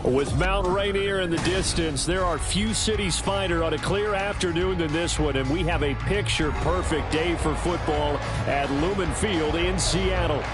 With Mount Rainier in the distance, there are few cities finer on a clear afternoon than this one, and we have a picture-perfect day for football at Lumen Field in Seattle.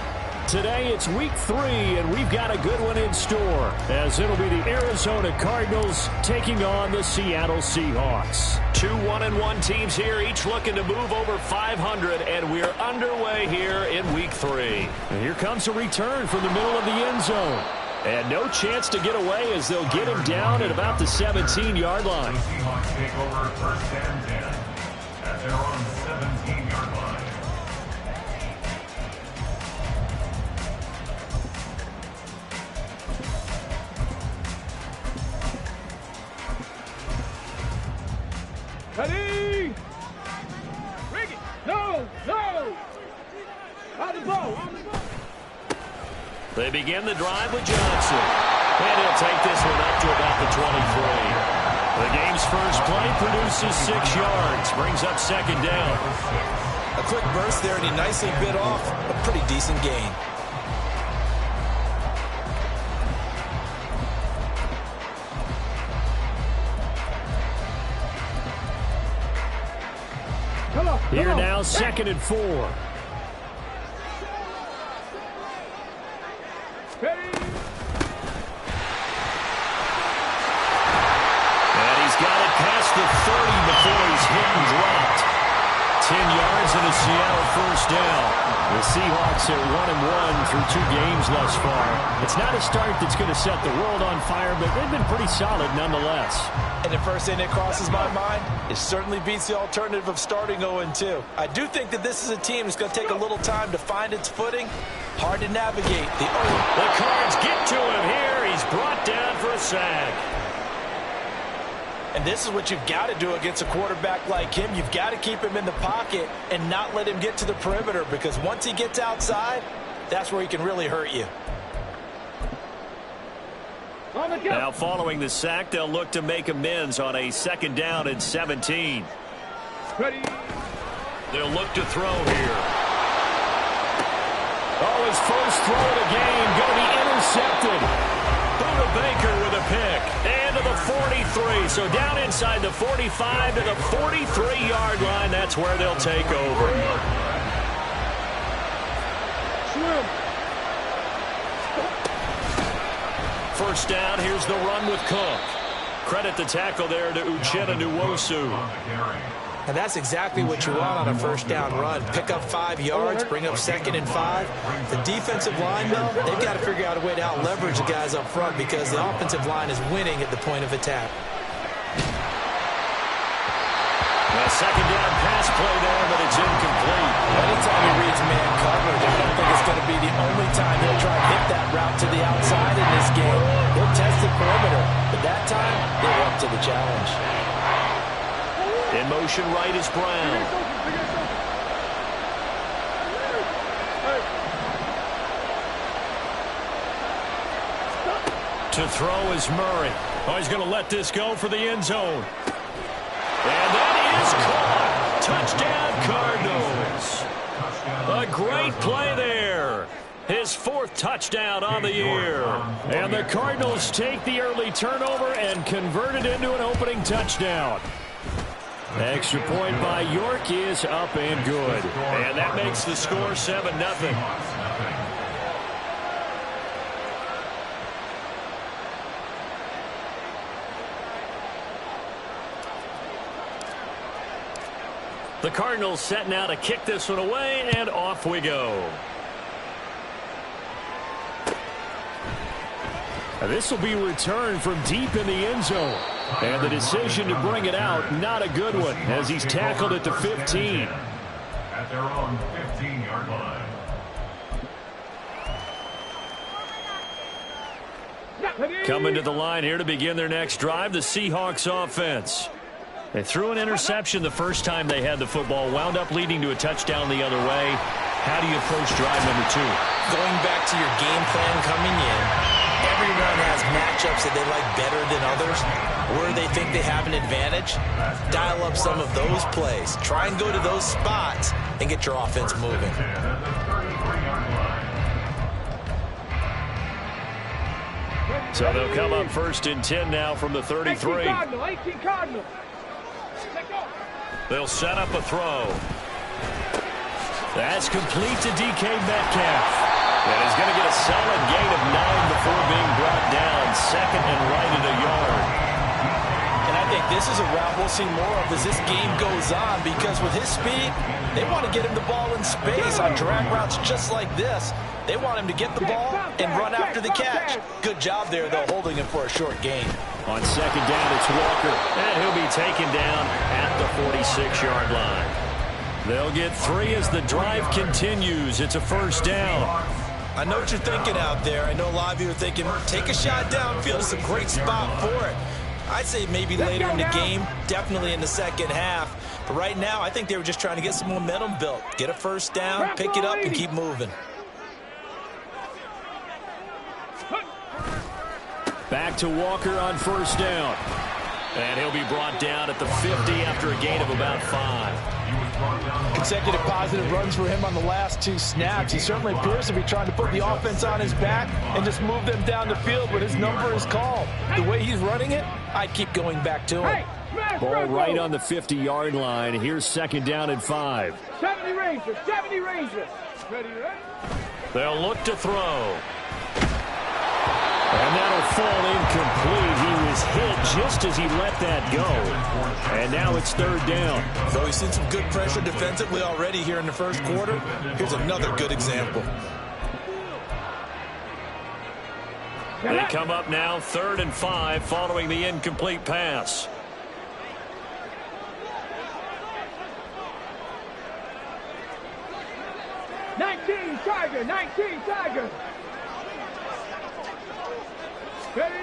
Today, it's week 3, and we've got a good one in store, as it'll be the Arizona Cardinals taking on the Seattle Seahawks. 2 1-1 teams here, each looking to move over 500, and we're underway here in week 3. And here comes a return from the middle of the end zone. And no chance to get away as they'll get him down at about the 17-yard line. The Seahawks take over first and 10 at their own 17-yard line. Ready? Bring it. No. On the ball. They begin the drive with Johnson. And he'll take this one up to about the 23. The game's first play produces 6 yards. Brings up second down. A quick burst there, and he nicely bit off a pretty decent gain. Here now, 2nd and 4. And he's got it past the 30 before he's hit and dropped. 10 yards and a Seattle first down. The Seahawks are 1-1 through 2 games thus far. It's not a start that's going to set the world on fire, but they've been pretty solid nonetheless. And the first thing that crosses my mind, it certainly beats the alternative of starting 0-2. I do think that this is a team that's going to take a little time to find its footing. Hard to navigate. The Cards get to him here. He's brought down for a sack. And this is what you've got to do against a quarterback like him. You've got to keep him in the pocket and not let him get to the perimeter, because once he gets outside, that's where he can really hurt you. Now following the sack, they'll look to make amends on a 2nd down and 17. Ready? They'll look to throw here. Oh, his first throw of the game going to be intercepted. Buda Baker with a pick. And to the 43. So down inside the 45 to the 43-yard line. That's where they'll take over. First down, here's the run with Cook. Credit the tackle there to Uchenna Nwosu. And that's exactly what you want on a first down run. Pick up 5 yards, bring up 2nd and 5. The defensive line, though, they've got to figure out a way to out-leverage the guys up front, because the offensive line is winning at the point of attack. A 2nd down pass play there, but it's incomplete. Anytime he reads man coverage, I don't think it's going to be the only time he'll try to hit that route to the outside in this game. He'll test the perimeter, but that time, they're up to the challenge. In motion right is Brown. To throw is Murray. Oh, he's going to let this go for the end zone. And that is caught. Touchdown, Cardinals. A great play there. His 4th touchdown on the year. And the Cardinals take the early turnover and convert it into an opening touchdown. Extra point by York is up and good. And that makes the score 7-0. The Cardinals set now to kick this one away, and off we go. This will be returned from deep in the end zone. And the decision to bring it out, not a good one, as he's tackled at the 15. At their own 15-yard line. Coming to the line here to begin their next drive, the Seahawks offense. They threw an interception the first time they had the football, wound up leading to a touchdown the other way. How do you approach drive number 2? Going back to your game plan coming in, everyone has matchups that they like better than others, where they think they have an advantage. Dial up some of those plays. Try and go to those spots and get your offense moving. So they'll come up 1st and 10 now from the 33. 18 Cardinal. They'll set up a throw. That's complete to DK Metcalf. And he's going to get a solid gain of 9 before being brought down. 2nd and right at a yard. And I think this is a route we'll see more of as this game goes on, because with his speed, they want to get him the ball in space on drag routes just like this. They want him to get the ball and run after the catch. Good job there, though, holding him for a short gain. On 2nd down, it's Walker. And he'll be taken down at the 46-yard line. They'll get 3 as the drive continues. It's a 1st down. I know what you're thinking out there. I know a lot of you are thinking, take a shot downfield. It's a great spot for it. I'd say maybe later in the game, definitely in the 2nd half. But right now, I think they were just trying to get some momentum built. Get a 1st down, pick it up, and keep moving. Back to Walker on 1st down. And he'll be brought down at the 50 after a gain of about 5. Consecutive positive runs for him on the last 2 snaps. He certainly appears to be trying to put the offense on his back and just move them down the field when his number is called. The way he's running it, I'd keep going back to him. Ball right on the 50-yard line. Here's 2nd down and 5. 70 Rangers, 70 Rangers. Ready? They'll look to throw. And that'll fall incomplete. He was hit just as he let that go. And now it's 3rd down. Though he's seen some good pressure defensively already here in the 1st quarter, here's another good example. They come up now 3rd and 5 following the incomplete pass. Tiger, 19 Tiger. Ready?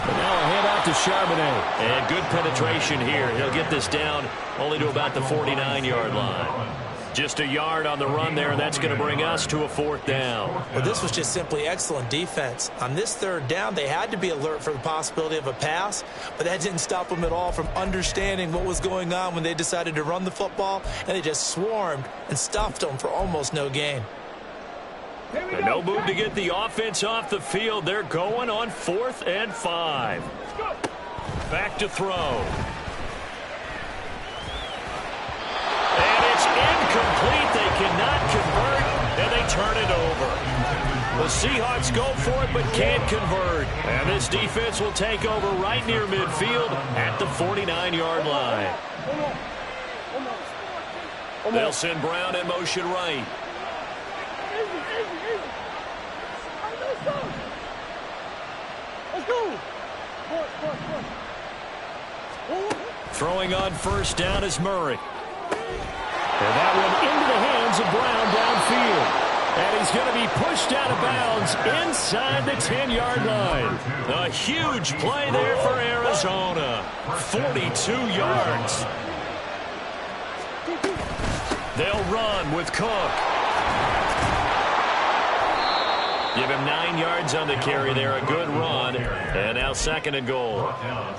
But now a hand out to Charbonnet. And good penetration here. He'll get this down only to about the 49-yard line. Just a yard on the run there, and that's going to bring us to a 4th down. Well, this was just simply excellent defense. On this 3rd down, they had to be alert for the possibility of a pass, but that didn't stop them at all from understanding what was going on when they decided to run the football, and they just swarmed and stuffed them for almost no gain. And no move to get the offense off the field. They're going on 4th and 5. Back to throw. And it's incomplete. They cannot convert, and they turn it over. The Seahawks go for it but can't convert. And this defense will take over right near midfield at the 49-yard line. They'll send Brown in motion right. Let's go. Throwing on 1st down is Murray. And that one into the hands of Brown downfield. And he's going to be pushed out of bounds inside the 10-yard line. A huge play there for Arizona. 42 yards. They'll run with Cook. Give him 9 yards on the carry there. A good run. And now 2nd and goal.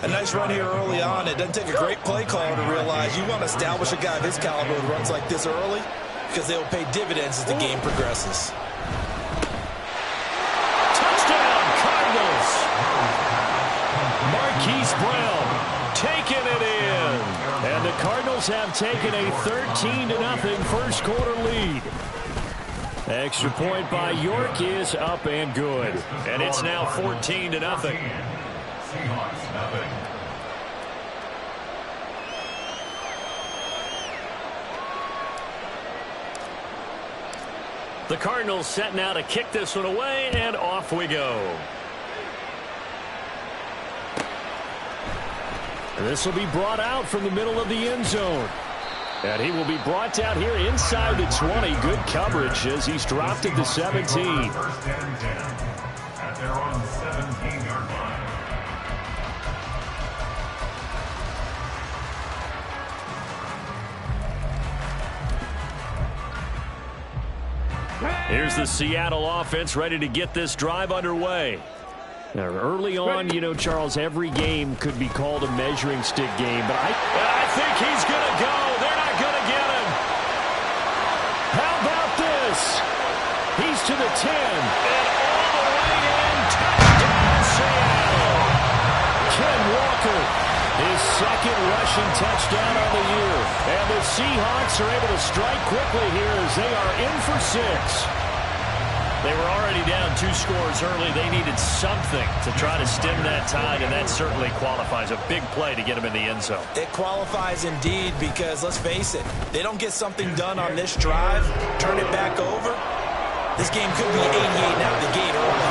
A nice run here early on. It doesn't take a great play caller to realize you want to establish a guy of his caliber with runs like this early, because they will pay dividends as the game progresses. Touchdown, Cardinals. Marquise Brown taking it in. And the Cardinals have taken a 13-0 1st quarter lead. Extra point by York is up and good. And it's now 14-0. The Cardinals set now to kick this one away, and off we go. And this will be brought out from the middle of the end zone. And he will be brought down here inside the 20. Good coverage as he's dropped at the 17. 1st and 10 at their own 17-yard line. Here's the Seattle offense ready to get this drive underway. Now, early on, you know, Charles, every game could be called a measuring stick game, but I think he's going to go. They're not going to get him. How about this? He's to the 10 and all the way in, rushing touchdown on the year. And the Seahawks are able to strike quickly here as they are in for 6. They were already down 2 scores early. They needed something to try to stem that tide, and that certainly qualifies. A big play to get them in the end zone. It qualifies indeed because, let's face it, they don't get something done on this drive, turn it back over. This game could be 88 out the gate early.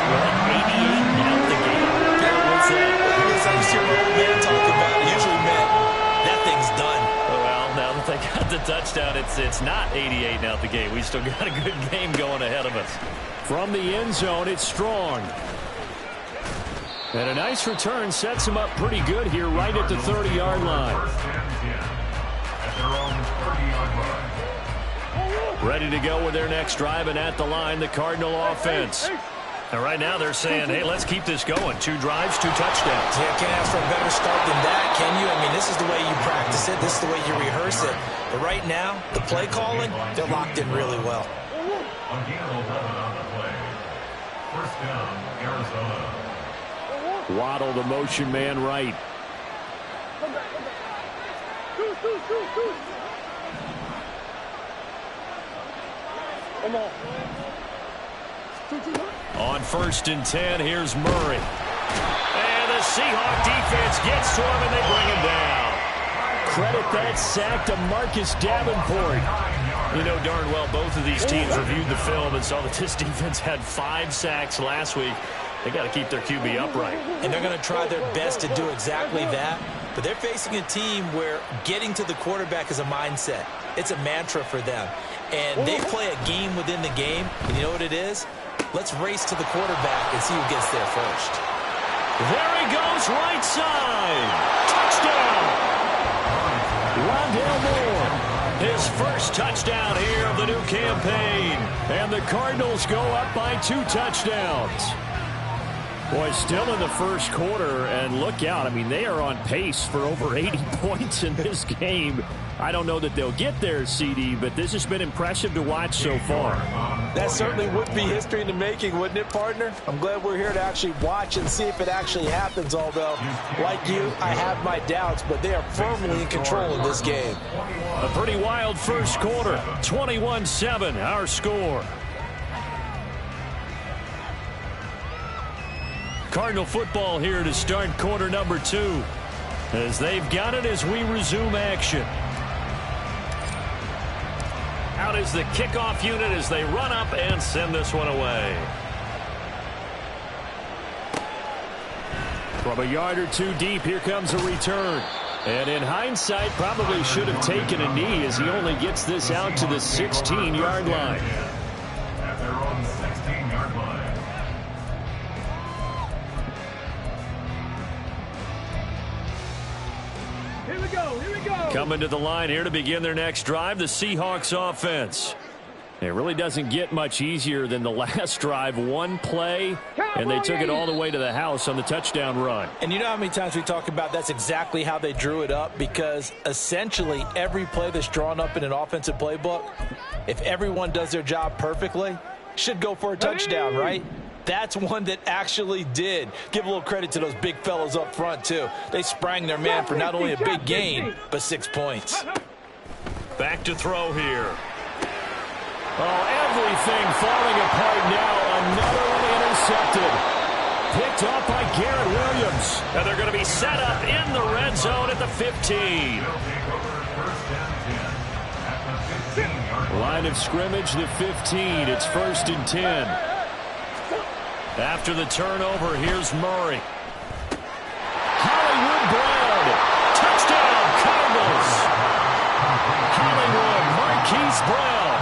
88 out the gate. What's that? I used to hear my old man talk about it. Usually meant that thing's done. Well, now that they got the touchdown, it's not 88 out the gate. We still got a good game going ahead of us. From the end zone, it's Strong. And a nice return sets him up pretty good here right at the 30-yard line. At their own 30-yard line. Ready to go with their next drive, and at the line, the Cardinal offense. And right now they're saying, hey, let's keep this going. 2 drives, 2 touchdowns. Yeah, can't ask for a better start than that, can you? I mean, this is the way you practice it. This is the way you rehearse it. But right now, the play calling, they're locked in really well. Again, 11 on the play. First down, Arizona. Waddle, the motion man right. On 1st and 10, here's Murray. And the Seahawk defense gets to him, and they bring him down. Credit that sack to Marcus Davenport. You know darn well both of these teams reviewed the film and saw that this defense had 5 sacks last week. They got to keep their QB upright. And they're going to try their best to do exactly that. But they're facing a team where getting to the quarterback is a mindset. It's a mantra for them. And they play a game within the game. And you know what it is? Let's race to the quarterback and see who gets there first. There he goes, right side. Touchdown. Rondale Moore. His first touchdown here of the new campaign. And the Cardinals go up by 2 touchdowns. Boy, still in the first quarter, and look out. I mean, they are on pace for over 80 points in this game. I don't know that they'll get there, CD, but this has been impressive to watch so far. That certainly would be history in the making, wouldn't it, partner? I'm glad we're here to actually watch and see if it actually happens, although, like you, I have my doubts, but they are firmly in control of this game. A pretty wild first quarter. 21-7, our score. Cardinal football here to start quarter number 2. As they've got it as we resume action. Out is the kickoff unit as they run up and send this one away. From a yard or 2 deep, here comes a return. And in hindsight, probably should have taken a knee as he only gets this out to the 16-yard line. At their own 16-yard line. Here we go. Coming to the line here to begin their next drive, the Seahawks offense. It really doesn't get much easier than the last drive. 1 play, and they took it all the way to the house on the touchdown run. And you know how many times we talk about that's exactly how they drew it up, because essentially every play that's drawn up in an offensive playbook, if everyone does their job perfectly, should go for a touchdown, right? That's one that actually did. Give a little credit to those big fellows up front, too. They sprang their man for not only a big gain, but 6 points. Back to throw here. Oh, everything falling apart now. Another one intercepted. Picked off by Garrett Williams. And they're going to be set up in the red zone at the 15. Line of scrimmage, the 15. It's 1st and 10. After the turnover, here's Murray. Hollywood Brown. Touchdown, Cardinals. Hollywood Marquise Brown.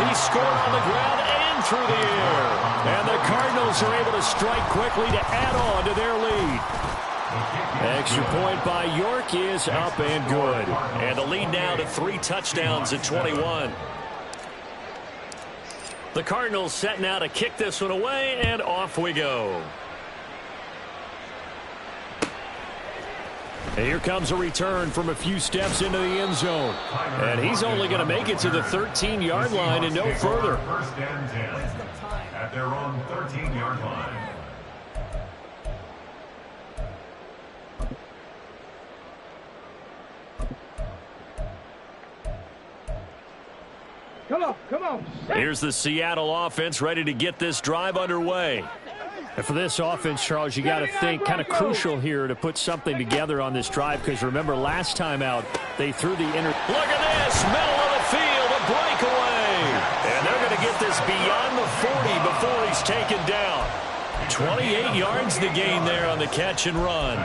He scored on the ground and through the air. And the Cardinals are able to strike quickly to add on to their lead. Extra point by York is up and good. And the lead now to 3 touchdowns at 21. The Cardinals set now to kick this one away, and off we go. And here comes a return from a few steps into the end zone. And he's only going to make it to the 13-yard line and no further. 1st and 10 at their own 13-yard line. Come on. Here's the Seattle offense ready to get this drive underway. And for this offense, Charles, you got to think kind of crucial here to put something together on this drive, because remember last time out they threw the inner. Look at this, middle of the field, a breakaway. And they're going to get this beyond the 40 before he's taken down. 28 yards the gain there on the catch and run.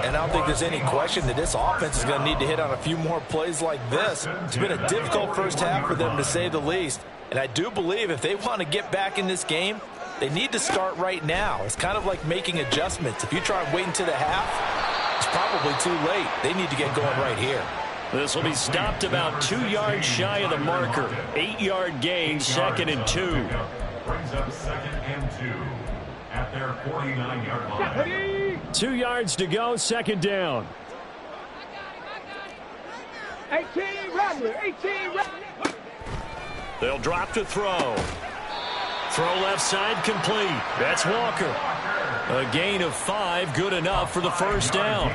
And I don't think there's any question that this offense is going to need to hit on a few more plays like this. It's been a difficult first half for them, to say the least. And I do believe if they want to get back in this game, they need to start right now. It's kind of like making adjustments. If you try and wait until the half, it's probably too late. They need to get going right here. This will be stopped about 2 yards shy of the marker. 8-yard gain, 2nd and 2. Brings up 2nd and 2 at their 49-yard line. 2 yards to go, 2nd down. 18 Rattler. They'll drop to throw. Throw left side complete. That's Walker. A gain of 5, good enough for the first down.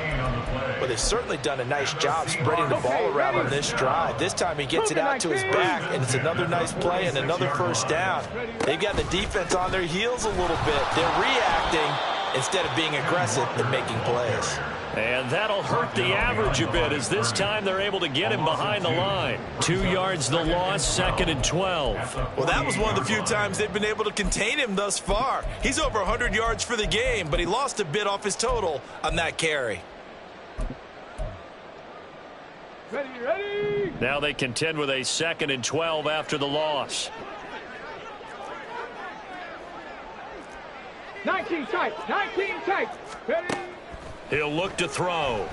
Well, they've certainly done a nice job spreading the ball around on this drive. This time he gets it out to his back, and it's another nice play and another first down. They've got the defense on their heels a little bit. They're reacting instead of being aggressive and making plays. And that'll hurt the average a bit, as this time they're able to get him behind the line. 2 yards the loss, 2nd and 12. Well, that was one of the few times they've been able to contain him thus far. He's over 100 yards for the game, but he lost a bit off his total on that carry. Ready. Now they contend with a 2nd and 12 after the loss. 19 tight. Ready. He'll look to throw.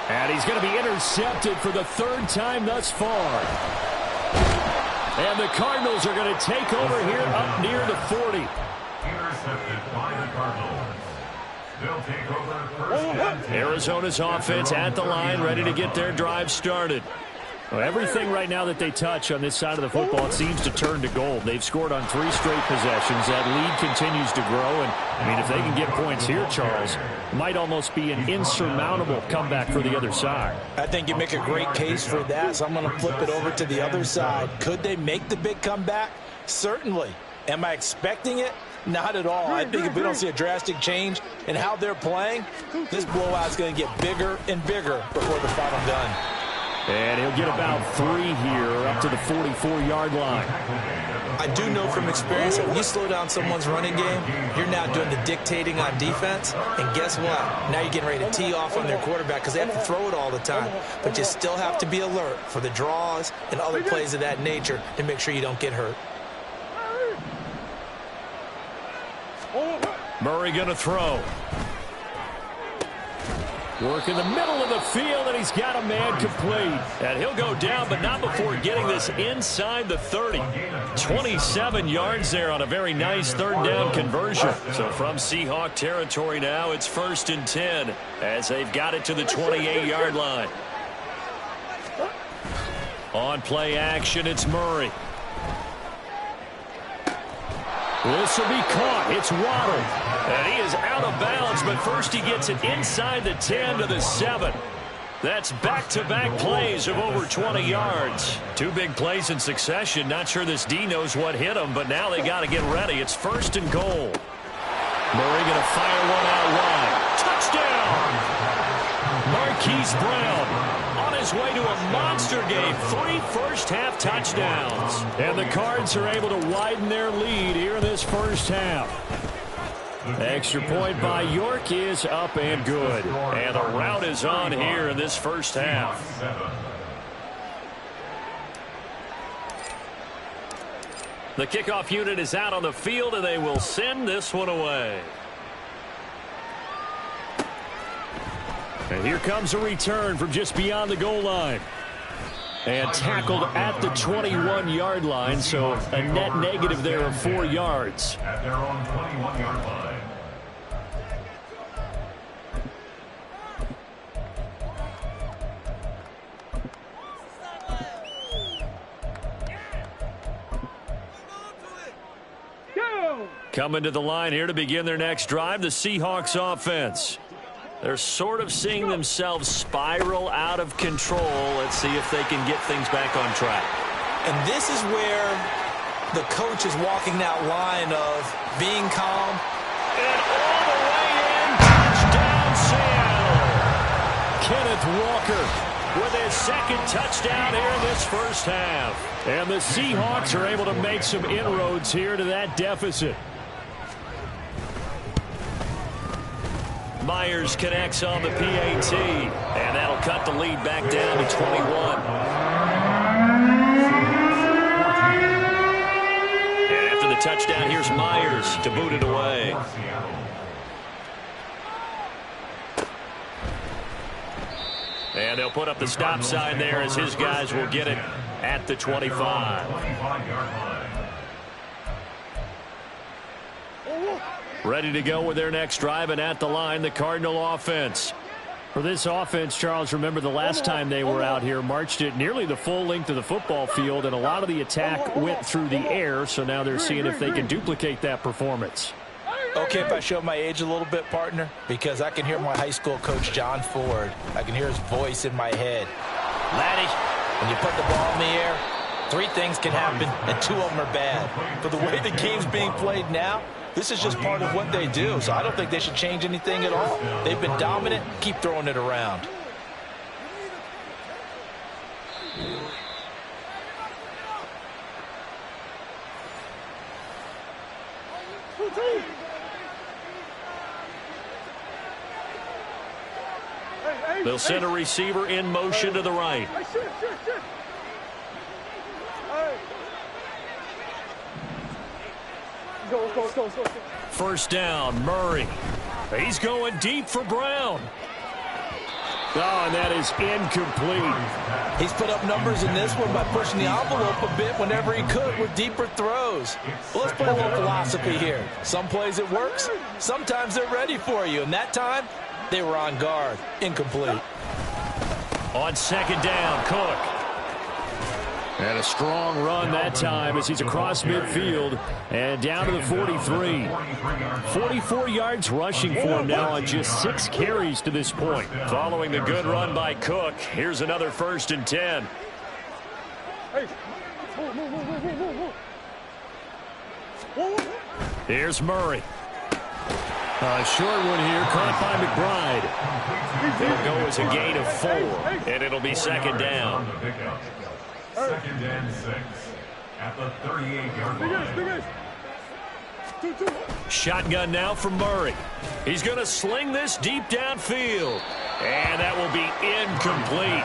And he's going to be intercepted for the 3rd time thus far. And the Cardinals are going to take over here up near the 40. Intercepted by the Cardinals. They'll take over 1st and 10. Arizona's offense at the line, ready to get their drive started. Well, everything right now that they touch on this side of the football, it seems to turn to gold. They've scored on 3 straight possessions. That lead continues to grow. And, I mean, if they can get points here, Charles, it might almost be an insurmountable comeback for the other side. I think you make a great case for that, so I'm going to flip it over to the other side. Could they make the big comeback? Certainly. Am I expecting it? Not at all. I think if we don't see a drastic change in how they're playing, this blowout is going to get bigger and bigger before the final gun. And he'll get about 3 here up to the 44-yard line. I do know from experience that when you slow down someone's running game, you're now doing the dictating on defense. And guess what? Now you're getting ready to tee off on their quarterback because they have to throw it all the time. But you still have to be alert for the draws and other plays of that nature to make sure you don't get hurt. Murray going to throw. Work in the middle of the field, and he's got a man complete. And he'll go down, but not before getting this inside the 30. 27 yards there on a very nice 3rd down conversion. So from Seahawk territory now, it's 1st and 10 as they've got it to the 28-yard line. On play action, it's Murray. This will be caught. It's Waddle. And he is out of bounds, but first he gets it inside the 10 to the 7. That's back-to-back plays of over 20 yards. 2 big plays in succession. Not sure this D knows what hit him, but now they got to get ready. It's 1st and goal. Murray going to fire one out wide. Touchdown! Marquise Brown on his way to a monster game. 3 first-half touchdowns. And the Cards are able to widen their lead here in this first half. Extra point by York is up and good. And the route is on here in this first half. The kickoff unit is out on the field, and they will send this one away. And here comes a return from just beyond the goal line. And tackled at the 21-yard line, so a net negative there of 4 yards. At their own 21-yard line. Coming to the line here to begin their next drive, the Seahawks offense. They're sort of seeing themselves spiral out of control. Let's see if they can get things back on track. And this is where the coach is walking that line of being calm. And all the way in, touchdown Seattle. Kenneth Walker with his second touchdown here in this first half. And the Seahawks are able to make some inroads here to that deficit. Myers connects on the PAT, and that'll cut the lead back down to 21. And after the touchdown, here's Myers to boot it away. And they'll put up the stop sign there as his guys will get it at the 25. Ready to go with their next drive, and at the line, the Cardinal offense. For this offense, Charles, remember the last time they were out here, marched it nearly the full length of the football field, and a lot of the attack went through the air, so now they're seeing if they can duplicate that performance. Okay, if I show my age a little bit, partner, because I can hear my high school coach, John Ford. I can hear his voice in my head. Laddie, when you put the ball in the air, 3 things can happen, and 2 of them are bad. But the way the game's being played now, this is just part of what they do, so I don't think they should change anything at all. They've been dominant. Keep throwing it around. They'll send a receiver in motion to the right. First down, Murray. He's going deep for Brown. Oh, and that is incomplete. He's put up numbers in this one by pushing the envelope a bit whenever he could with deeper throws. Well, let's play a little philosophy here. Some plays it works. Sometimes they're ready for you. And that time, they were on guard. Incomplete. On second down, Cook. And a strong run that time as he's across midfield and down to the 43. 44 yards rushing for him now on just 6 carries to this point. Following the good run by Cook, here's another 1st and 10. Here's Murray. A short one here, caught by McBride. They'll go as a gain of 4, and it'll be second down. 2nd and 6 at the 38-yard line. Shotgun now from Murray. He's going to sling this deep downfield. And that will be incomplete.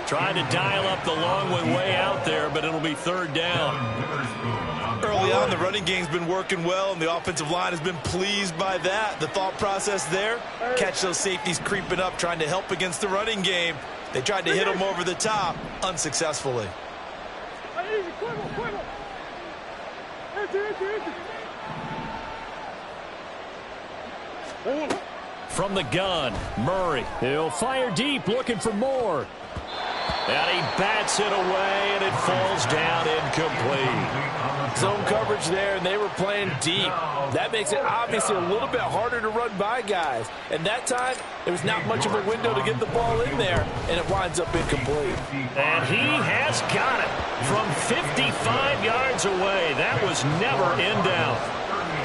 Trying to dial up the long one way out there, but it'll be 3rd down. Early on, the running game's been working well, and the offensive line has been pleased by that. The thought process there, catch those safeties creeping up, trying to help against the running game. They tried to hit him over the top, unsuccessfully. From the gun, Murray. He'll fire deep, looking for more. And he bats it away, and it falls down incomplete. Zone coverage there, and they were playing deep. That makes it obviously a little bit harder to run by guys. And that time, there was not much of a window to get the ball in there, and it winds up incomplete. And he has got it from 55 yards away. That was never in doubt.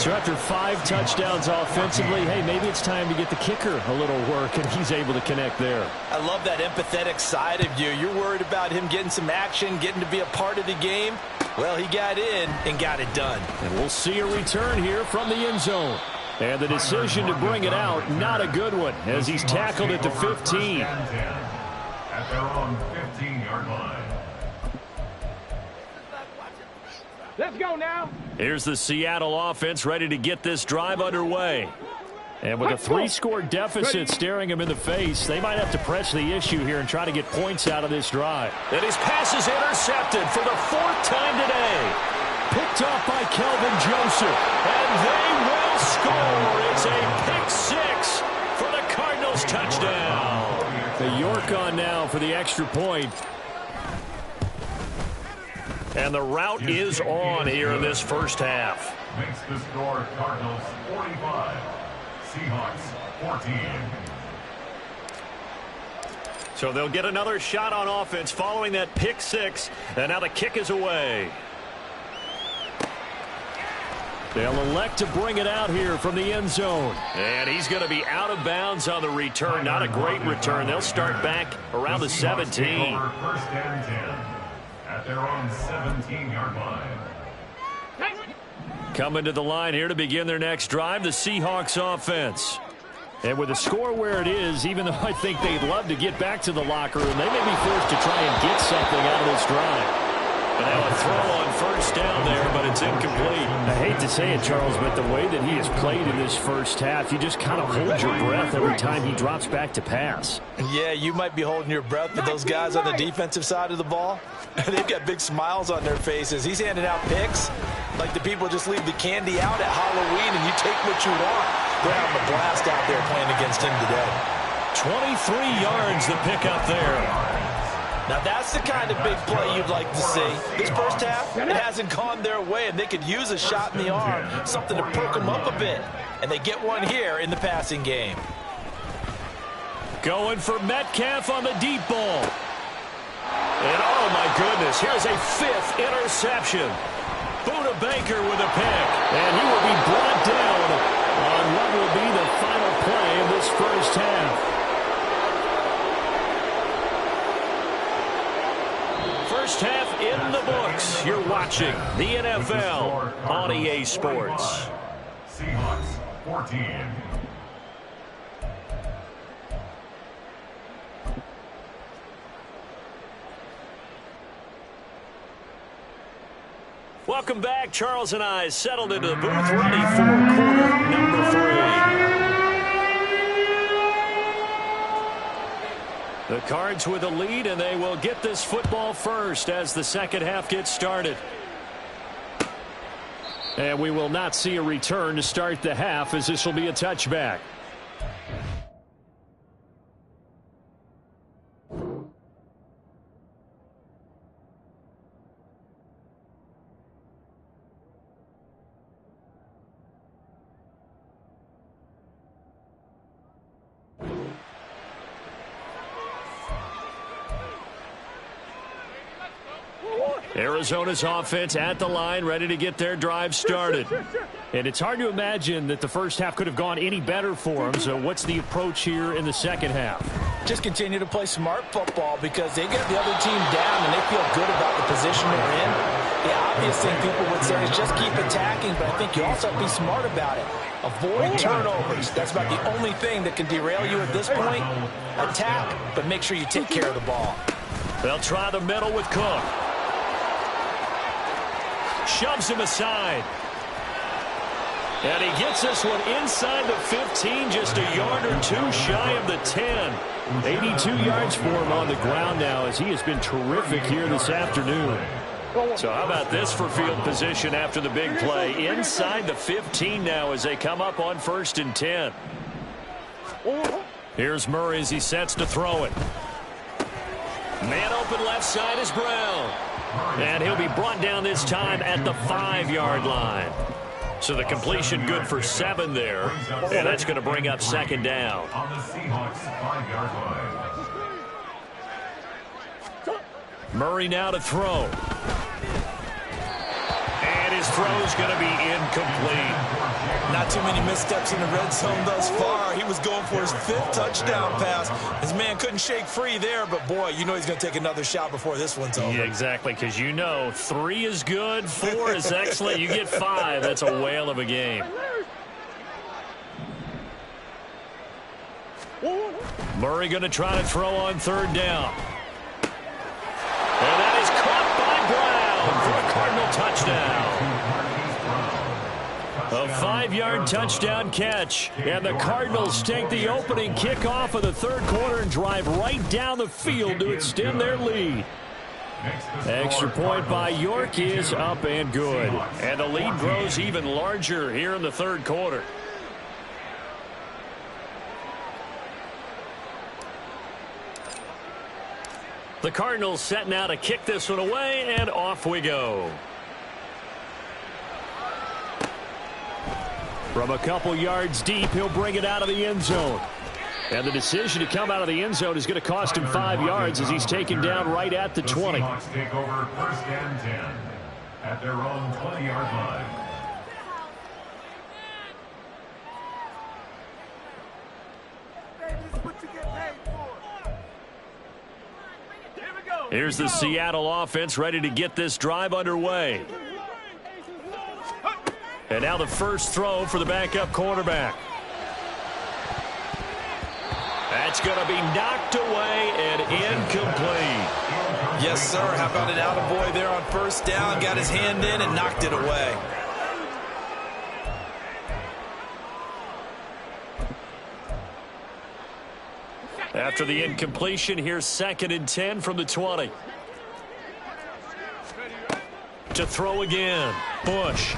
So after 5 touchdowns offensively, hey, maybe it's time to get the kicker a little work, and he's able to connect there. I love that empathetic side of you. You're worried about him getting some action, getting to be a part of the game. Well, he got in and got it done. And we'll see a return here from the end zone. And the decision to bring it out, not a good one, as he's tackled at the 15. At their own 15-yard line. Let's go now. Here's the Seattle offense ready to get this drive underway. And with a 3-score deficit staring him in the face, they might have to press the issue here and try to get points out of this drive. And his pass is intercepted for the 4th time today. Picked off by Kelvin Joseph. And they will score. It's a pick 6 for the Cardinals touchdown. The York on now for the extra point. And the route is on here in this first half. Makes the score Cardinals 45, Seahawks 14. So they'll get another shot on offense following that pick six, and now the kick is away. They'll elect to bring it out here from the end zone. And he's going to be out of bounds on the return. Not a great return. They'll start back around the 17. First and 10 at their own 17-yard line. Coming to the line here to begin their next drive, the Seahawks offense. And with the score where it is, even though I think they'd love to get back to the locker room, they may be forced to try and get something out of this drive. And now a throw on first down there, but it's incomplete. I hate to say it, Charles, but the way that he has played in this first half, you just kind of hold your breath every time he drops back to pass. Yeah, you might be holding your breath, but those guys on the defensive side of the ball, they've got big smiles on their faces. He's handing out picks like the people just leave the candy out at Halloween and you take what you want. They're having a blast out there playing against him today. 23 yards the pickup there. Now, that's the kind of big play you'd like to see. This first half, it hasn't gone their way, and they could use a shot in the arm, something to perk them up a bit. And they get one here in the passing game. Going for Metcalf on the deep ball. And, oh, my goodness, here's a fifth interception. Buda Baker with a pick. And he will be brought down on what will be the final play of this first half. First half in the books. You're watching the NFL on EA Sports. Seahawks 14. Welcome back. Charles and I settled into the booth, ready for quarter number 3. The Cards with a lead, and they will get this football first as the second half gets started. And we will not see a return to start the half, as this will be a touchback. Arizona's offense at the line, ready to get their drive started. And it's hard to imagine that the first half could have gone any better for them. So what's the approach here in the second half? Just continue to play smart football because they get the other team down and they feel good about the position they're in. The obvious thing people would say is just keep attacking, but I think you also have to be smart about it. Avoid turnovers. That's about the only thing that can derail you at this point. Attack, but make sure you take care of the ball. They'll try the middle with Cook. Shoves him aside. And he gets this one inside the 15, just a yard or two shy of the 10. 82 yards for him on the ground now, as he has been terrific here this afternoon. So how about this for field position after the big play? Inside the 15 now as they come up on 1st and 10. Here's Murray as he sets to throw it. Man open left side is Brown. And he'll be brought down this time at the 5-yard line. So the completion good for 7 there. And that's going to bring up second down. On the Seahawks 5-yard line. Murray now to throw. And his throw's going to be incomplete. Not too many missteps in the red zone thus far. He was going for his 5th touchdown pass. His man couldn't shake free there, but boy, you know he's going to take another shot before this one's over. Yeah, exactly, because you know 3 is good, 4 is excellent. You get 5, that's a whale of a game. Murray going to try to throw on 3rd down. And that is caught by Brown for a Cardinal touchdown. A 5-yard touchdown catch. And the Cardinals take the opening kickoff of the 3rd quarter and drive right down the field to extend their lead. Extra point by York is up and good. And the lead grows even larger here in the 3rd quarter. The Cardinals set now to kick this one away, and off we go. From a couple yards deep, he'll bring it out of the end zone. And the decision to come out of the end zone is going to cost him 5 yards as he's taken down right at the 20. The Seahawks take over 1st and 10 at their own 20-yard line. Here's the Seattle offense ready to get this drive underway. And now the first throw for the backup quarterback. That's going to be knocked away and incomplete. Yes, sir. How about an attaboy there on 1st down? Got his hand in and knocked it away. After the incompletion, here's 2nd and 10 from the 20. To throw again. Bush.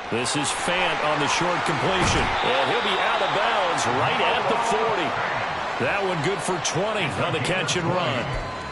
This is Fant on the short completion. And he'll be out of bounds right at the 40. That one good for 20 on the catch and run.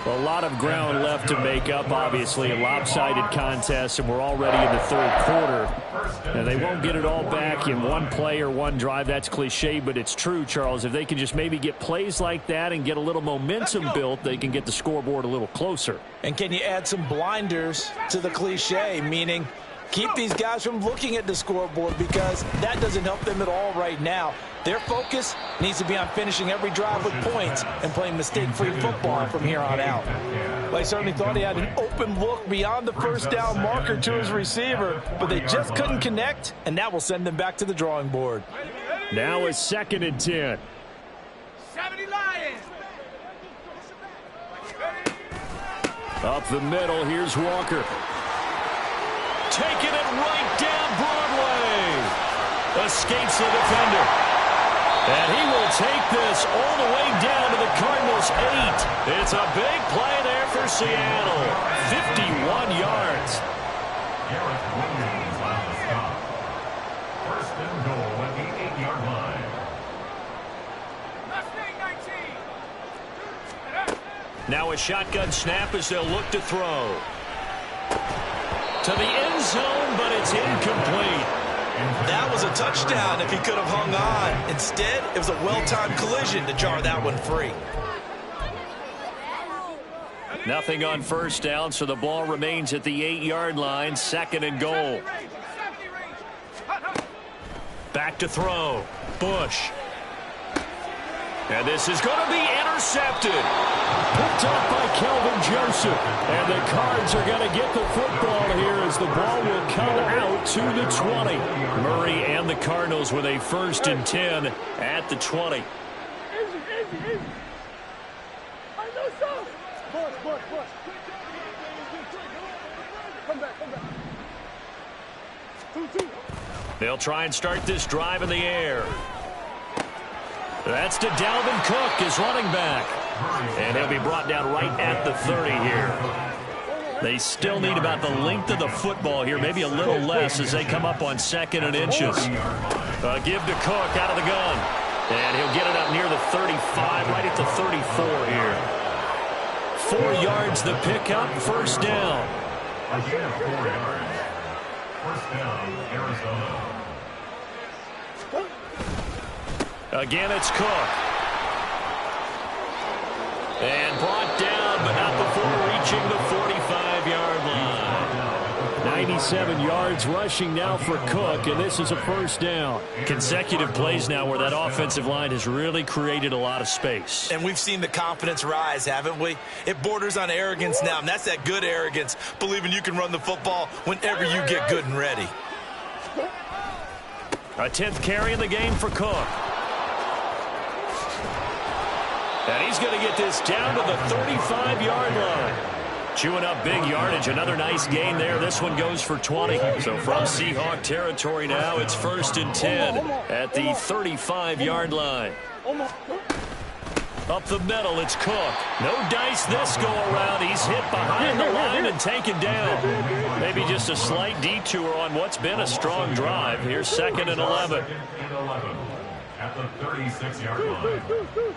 A lot of ground left to make up, obviously. A lopsided contest, and we're already in the 3rd quarter. And they won't get it all back in one play or one drive. That's cliche, but it's true, Charles. If they can just maybe get plays like that and get a little momentum built, they can get the scoreboard a little closer. And can you add some blinders to the cliche, meaning keep these guys from looking at the scoreboard, because that doesn't help them at all right now. Their focus needs to be on finishing every drive with points and playing mistake-free football from here on out. They certainly thought he had an open look beyond the 1st down marker to his receiver, but they just couldn't connect, and that will send them back to the drawing board. Now it's 2nd and 10. 70 Lions. Up the middle, here's Walker. Taking it right down Broadway. Escapes the defender. And he will take this all the way down to the Cardinals' 8. It's a big play there for Seattle. 51 yards. Garrett Williams on the stop. 1st and goal at the 8-yard line. Now a shotgun snap as they'll look to throw. To the end zone, but it's incomplete. That was a touchdown if he could have hung on. Instead, it was a well-timed collision to jar that one free. Nothing on 1st down, so the ball remains at the 8-yard line. 2nd and goal. Back to throw. Bush. And this is going to be intercepted. Picked up by Kelvin Joseph. And the Cards are going to get the football here as the ball will come out to the 20. Murray and the Cardinals with a 1st and 10 at the 20. They'll try and start this drive in the air. That's to Dalvin Cook, his running back. And he'll be brought down right at the 30 here. They still need about the length of the football here, maybe a little less as they come up on 2nd and inches. Give to Cook out of the gun. And he'll get it up near the 35, right at the 34 here. 4 yards the pickup, 1st down. Again, 4 yards. 1st down, Arizona. Again, it's Cook. And brought down, but not before reaching the 45-yard line. 97 yards rushing now for Cook, and this is a 1st down. Consecutive plays now where that offensive line has really created a lot of space. And we've seen the confidence rise, haven't we? It borders on arrogance now, and that's that good arrogance, believing you can run the football whenever you get good and ready. A 10th carry in the game for Cook. And he's going to get this down to the 35-yard line. Chewing up big yardage. Another nice gain there. This one goes for 20. So from Seahawk territory now, it's 1st and 10 at the 35-yard line. Up the middle, it's Cook. No dice this go around. He's hit behind the line and taken down. Maybe just a slight detour on what's been a strong drive. Here's 2nd and 11. 2nd and 11 at the 36-yard line.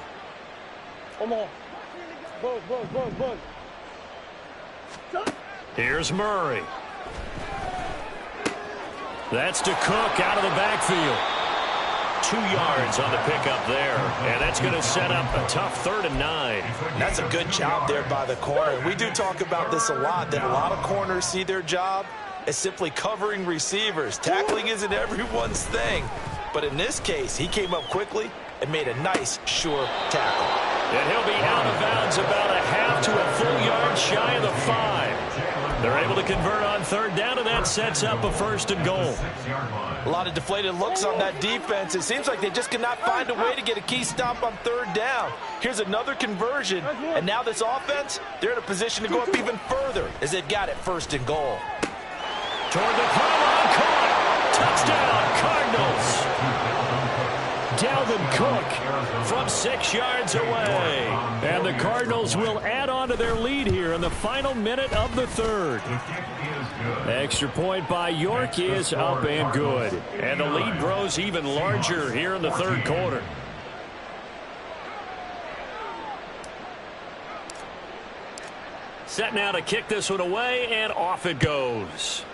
Here's Murray. That's to Cook out of the backfield. 2 yards on the pickup there. And that's going to set up a tough 3rd and 9. That's a good job there by the corner. We do talk about this a lot, that a lot of corners see their job as simply covering receivers. Tackling isn't everyone's thing. But in this case, he came up quickly and made a nice, sure tackle. And he'll be out of bounds about a half to a full yard shy of the 5. They're able to convert on 3rd down, and that sets up a 1st and goal. A lot of deflated looks on that defense. It seems like they just cannot find a way to get a key stop on 3rd down. Here's another conversion, and now this offense, they're in a position to go up even further as they've got it 1st and goal. Toward the pylon, caught. Touchdown, Cardinals. Dalvin Cook from 6 yards away. And the Cardinals will add on to their lead here in the final minute of the 3rd. Extra point by York is up and good. And the lead grows even larger here in the 3rd quarter. Set now to kick this one away, and off it goes.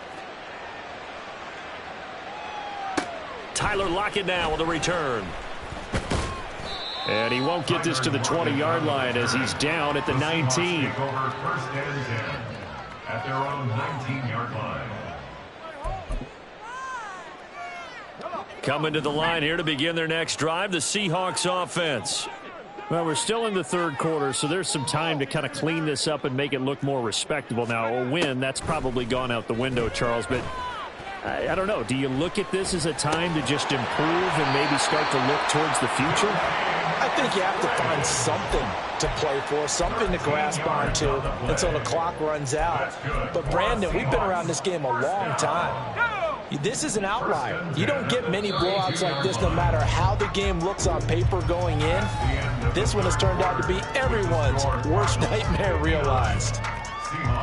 Tyler Lockett now with a return. And he won't get this to the 20-yard line as he's down at the 19. At their own 19-yard line. Coming to the line here to begin their next drive, the Seahawks offense. Well, we're still in the 3rd quarter, so there's some time to kind of clean this up and make it look more respectable. Now, a win, that's probably gone out the window, Charles, but I don't know. Do you look at this as a time to just improve and maybe start to look towards the future? I think you have to find something to play for, something to grasp onto until the clock runs out. But, Brandon, we've been around this game a long time. This is an outlier. You don't get many blowouts like this no matter how the game looks on paper going in. This one has turned out to be everyone's worst nightmare realized.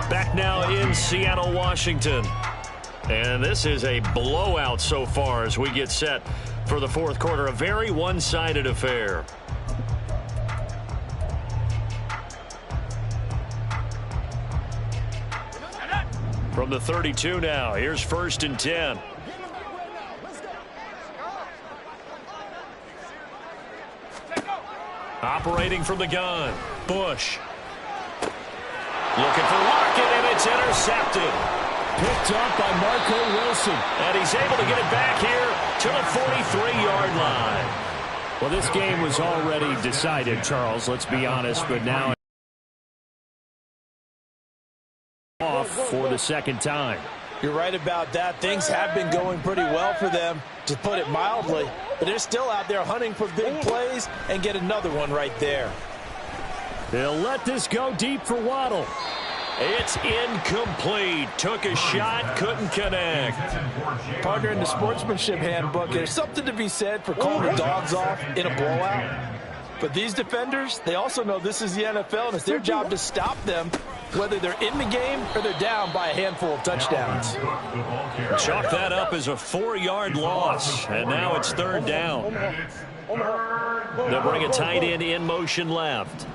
Back now in Seattle, Washington. And this is a blowout so far as we get set for the 4th quarter. A very one-sided affair. From the 32 now, here's 1st and 10. Operating from the gun, Bush. Looking for Lockett, and it's intercepted. Picked up by Marco Wilson. And he's able to get it back here to the 43-yard line. Well, this game was already decided, Charles, let's be honest, but now off for the 2nd time. You're right about that. Things have been going pretty well for them, to put it mildly. But they're still out there hunting for big plays and get another one right there. They'll let this go deep for Waddle. It's incomplete. Took a shot, couldn't connect. Partner, in the sportsmanship handbook, there's something to be said for calling the dogs off in a blowout. But these defenders, they also know this is the NFL, and it's their job to stop them, whether they're in the game or they're down by a handful of touchdowns. Chalk that up as a 4-yard loss, and now it's 3rd down. They'll bring a tight end in motion left.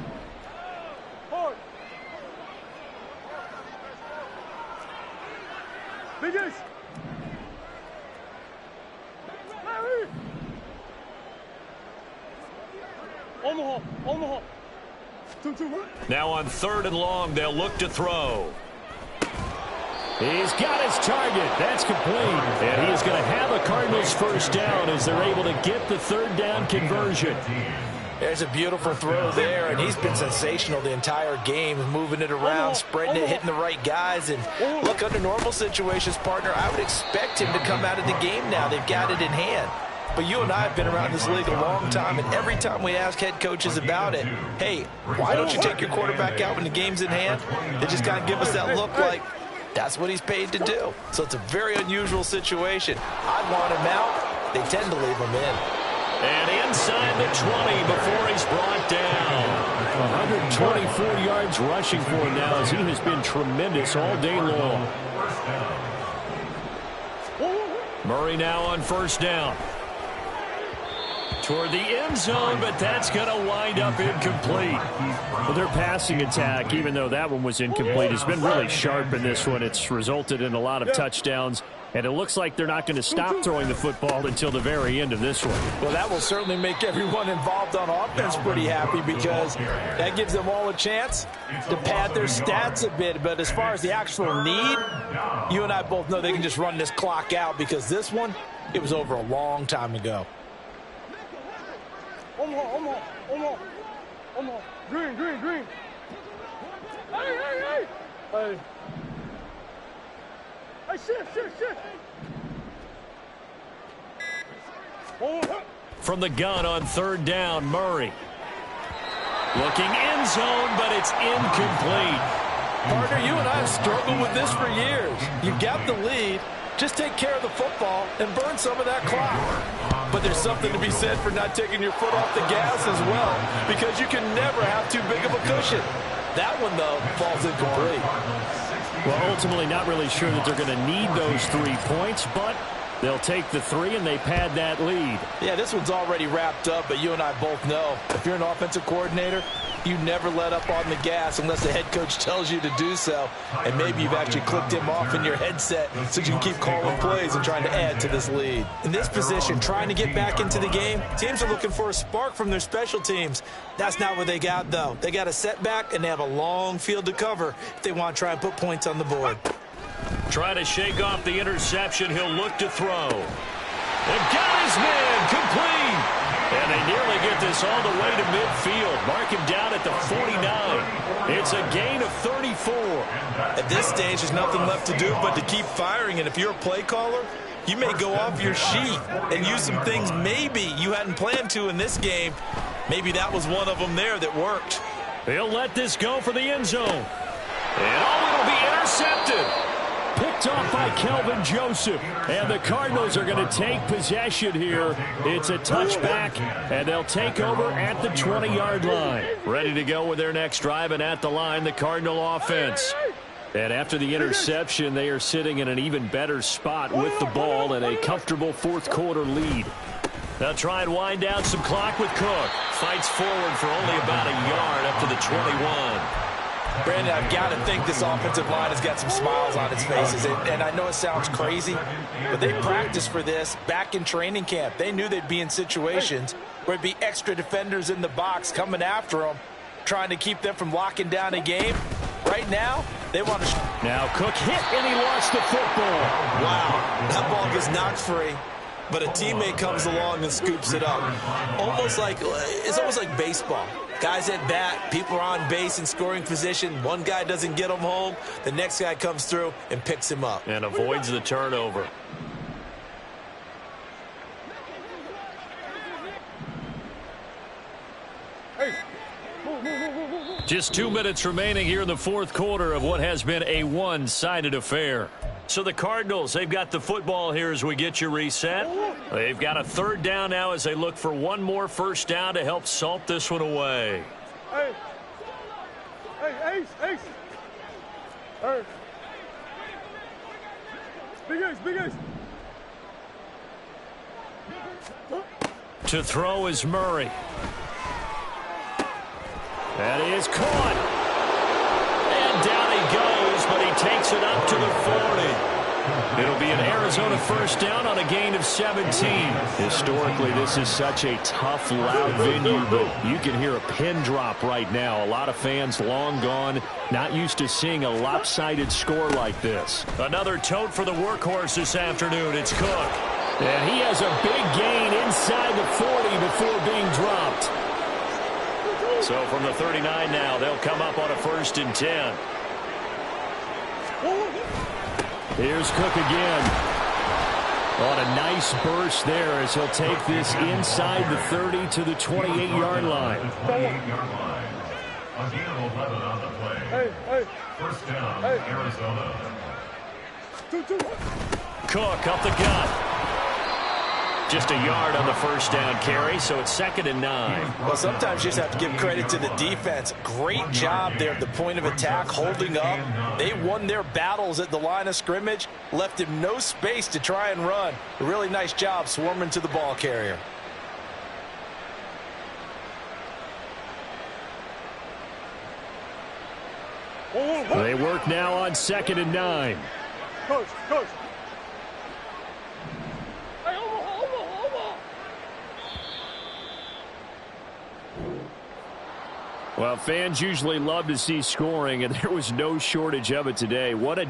Now on 3rd and long, they'll look to throw. He's got his target. That's complete. And he is going to have a Cardinals 1st down as they're able to get the 3rd down conversion. There's a beautiful throw there, and he's been sensational the entire game, moving it around, spreading it, hitting the right guys. And look, under normal situations, partner, I would expect him to come out of the game now. They've got it in hand. But you and I have been around this league a long time, and every time we ask head coaches about it, hey, why don't you take your quarterback out when the game's in hand? They just kind of give us that look like that's what he's paid to do. So it's a very unusual situation. I want him out. They tend to leave him in. And inside the 20 before he's brought down. 124 yards rushing for him now as he has been tremendous all day long. Murray now on 1st down. Toward the end zone, but that's going to wind up incomplete. Well, their passing attack, even though that one was incomplete, has been really sharp in this one. It's resulted in a lot of touchdowns. And it looks like they're not going to stop throwing the football until the very end of this one. Well, that will certainly make everyone involved on offense pretty happy because that gives them all a chance to pad their stats a bit. But as far as the actual need, you and I both know they can just run this clock out because this one, it was over a long time ago. Green. Hey. Hey, shift. From the gun on third down, Murray. Looking end zone, but it's incomplete. Partner, you and I have struggled with this for years. You've got the lead. Just take care of the football and burn some of that clock. But there's something to be said for not taking your foot off the gas as well, because you can never have too big of a cushion. That one, though, falls incomplete. Well, ultimately not really sure that they're going to need those 3 points, but they'll take the 3 and they pad that lead. Yeah, this one's already wrapped up, but you and I both know if you're an offensive coordinator, you never let up on the gas unless the head coach tells you to do so. And maybe you've actually clicked him off in your headset so you can keep calling plays and trying to add to this lead. In this position, trying to get back into the game, teams are looking for a spark from their special teams. That's not what they got, though. They got a setback, and they have a long field to cover if they want to try and put points on the board. Trying to shake off the interception. He'll look to throw. And got his man complete. And they nearly get this all the way to midfield. Mark him down at the 49. It's a gain of 34. At this stage, there's nothing left to do but to keep firing. And if you're a play caller, you may go off your sheet and use some things maybe you hadn't planned to in this game. Maybe that was one of them there that worked. He'll let this go for the end zone. And it'll be intercepted. Picked off by Kelvin Joseph. And the Cardinals are going to take possession here. It's a touchback, and they'll take over at the 20-yard line. Ready to go with their next drive, and at the line, the Cardinal offense. And after the interception, they are sitting in an even better spot with the ball and a comfortable fourth-quarter lead. They'll try and wind down some clock with Cook. Fights forward for only about a yard up to the 21. Brandon, I've got to think this offensive line has got some smiles on its faces. And I know it sounds crazy, but they practiced for this back in training camp. They knew they'd be in situations where it'd be extra defenders in the box coming after them, trying to keep them from locking down a game. Right now, they want to... Now Cook hit, and he lost the football. Wow, that ball gets knocked free. But a teammate comes along and scoops it up. It's almost like baseball. Guys at bat, people are on base in scoring position. One guy doesn't get him home. The next guy comes through and picks him up. And avoids the turnover. Just 2 minutes remaining here in the fourth quarter of what has been a one-sided affair. So the Cardinals, they've got the football here as we get you reset. They've got a third down now as they look for one more first down to help salt this one away. Hey, Ace. Hey. Big Ace. To throw is Murray. That is caught. And down he goes, but he takes it up to the 40. It'll be an Arizona first down on a gain of 17. Historically, this is such a tough, loud venue, but you can hear a pin drop right now. A lot of fans long gone, not used to seeing a lopsided score like this. Another tote for the workhorse this afternoon. It's Cook. And he has a big gain inside the 40 before being dropped. So from the 39 now, they'll come up on a 1st and 10. Here's Cook again. On a nice burst there as he'll take this inside the 30 to the 28-yard line. 28-yard line. A gain of 11 on the play. Hey. First down, Arizona. Cook up the gut. Just a yard on the first down carry, so it's 2nd and 9. Well, sometimes you just have to give credit to the defense. Great job there at the point of attack, holding up. They won their battles at the line of scrimmage, left him no space to try and run. A really nice job swarming to the ball carrier. They work now on 2nd and 9. Coach. Well, fans usually love to see scoring, and there was no shortage of it today. What a